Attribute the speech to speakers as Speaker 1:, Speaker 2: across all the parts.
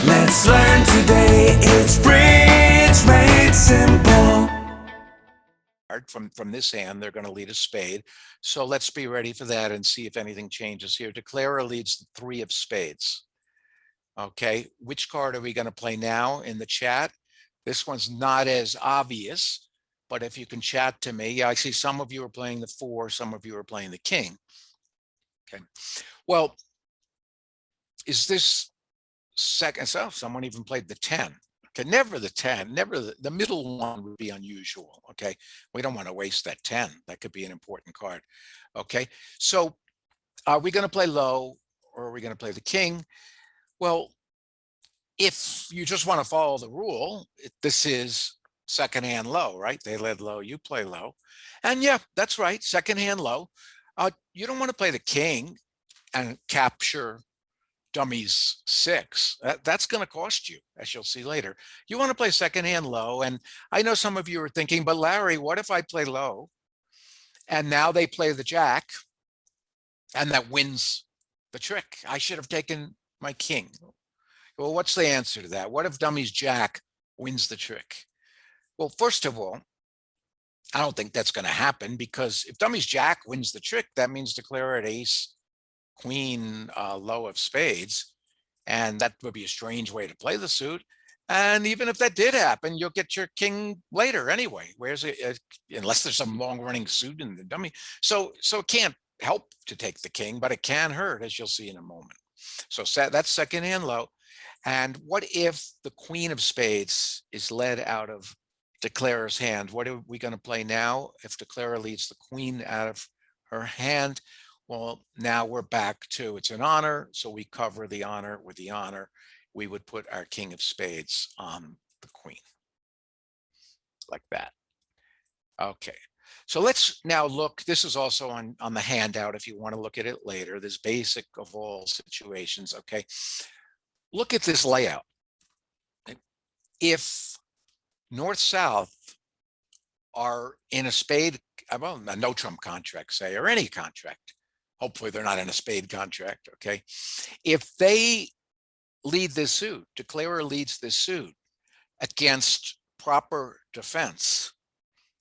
Speaker 1: Let's learn today, it's bridge made simple.
Speaker 2: From this hand, they're going to lead a spade. So let's be ready for that and see if anything changes here. Declarer leads the 3 of spades. Okay, which card are we going to play now in the chat? This one's not as obvious, but if you can chat to me, I see some of you are playing the 4, some of you are playing the king. Okay, well, is this second? So someone even played the 10. Okay, never the 10, never the middle one would be unusual. Okay, we don't want to waste that 10. That could be an important card. Okay, so are we going to play low or are we going to play the king? Well, if you just want to follow the rule, this is second hand low, right? They led low, you play low. And yeah, that's right, second hand low. You don't want to play the king and capture dummies 6. That's going to cost you, as you'll see later. You want to play second hand low. And I know some of you are thinking, but Larry, what if I play low and now they play the jack and that wins the trick? I should have taken my king. Well, what's the answer to that? What if dummies jack wins the trick? Well, first of all, I don't think that's going to happen, because if dummies jack wins the trick, that means declare at ace, queen, low of spades. And that would be a strange way to play the suit. And even if that did happen, you'll get your king later anyway. Where's it? Unless there's some long running suit in the dummy. So it can't help to take the king, but it can hurt, as you'll see in a moment. So that's second hand low. And what if the queen of spades is led out of declarer's hand? What are we going to play now? If declarer leads the queen out of her hand, well, now we're back to it's an honor. So we cover the honor with the honor. We would put our king of spades on the queen like that. Okay. So let's now look. This is also on the handout if you want to look at it later. This basic of all situations. Okay. Look at this layout. If north-south are in a spade, well, a no trump contract, say, or any contract, hopefully they're not in a spade contract, okay? If they lead this suit, declarer leads this suit against proper defense,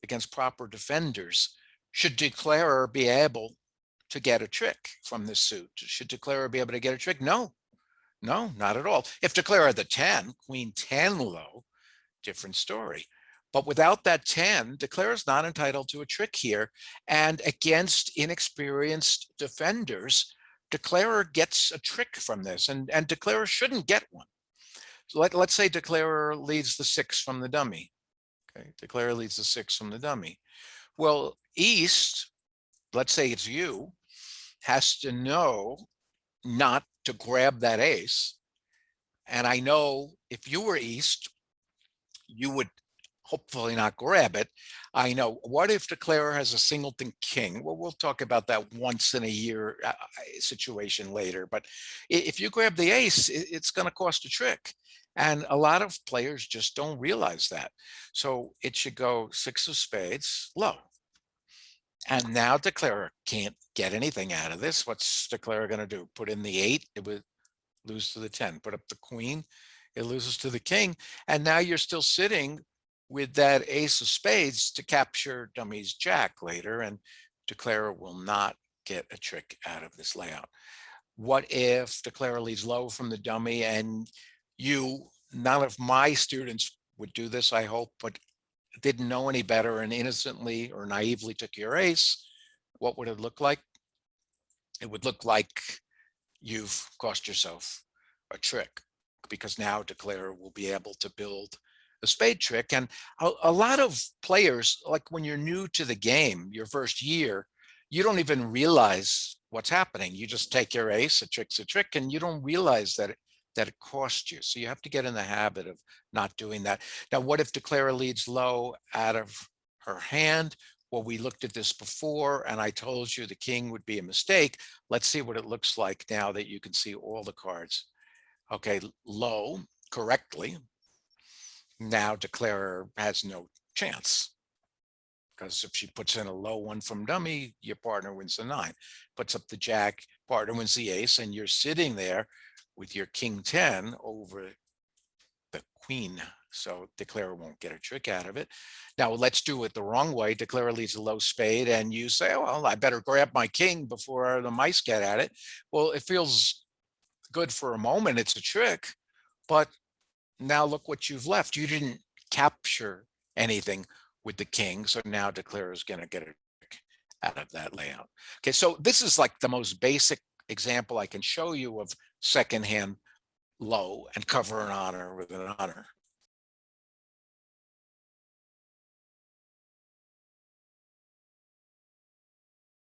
Speaker 2: against proper defenders, should declarer be able to get a trick from this suit? Should declarer be able to get a trick? No, not at all. If declarer had the 10, queen 10 low, different story. But without that 10, declarer is not entitled to a trick here. And against inexperienced defenders, declarer gets a trick from this, and declarer shouldn't get one. So let's say declarer leads the 6 from the dummy. Okay, declarer leads the 6 from the dummy. Well, east, let's say it's you, has to know not to grab that ace. And I know if you were east, you would hopefully not grab it. I know. What if declarer has a singleton king? Well, we'll talk about that once in a year situation later. But if you grab the ace, it's going to cost a trick. And a lot of players just don't realize that. So it should go 6 of spades low. And now declarer can't get anything out of this. What's declarer going to do? Put in the 8, it would lose to the 10. Put up the queen, it loses to the king. And now you're still sitting with that ace of spades to capture dummy's jack later, and declarer will not get a trick out of this layout. What if declarer leads low from the dummy, and none of my students would do this, I hope, but didn't know any better and innocently or naively took your ace? What would it look like? It would look like you've cost yourself a trick, because now declarer will be able to build a spade trick. And a lot of players, like when you're new to the game, your first year, you don't even realize what's happening. You just take your ace, a trick's a trick, and you don't realize that it cost you. So you have to get in the habit of not doing that. Now, what if declarer leads low out of her hand? Well, we looked at this before, and I told you the king would be a mistake. Let's see what it looks like now that you can see all the cards. Okay, low correctly. Now declarer has no chance, because if she puts in a low one from dummy, your partner wins the 9. Puts up the jack, partner wins the ace, and you're sitting there with your king 10 over the queen. So declarer won't get a trick out of it. Now let's do it the wrong way. Declarer leads a low spade and you say, oh, well, I better grab my king before the mice get at it. Well, it feels good for a moment. It's a trick, but now look what you've left. You didn't capture anything with the king. So now declarer is going to get a trick out of that layout. Okay, so this is like the most basic example I can show you of second hand low and cover an honor with an honor.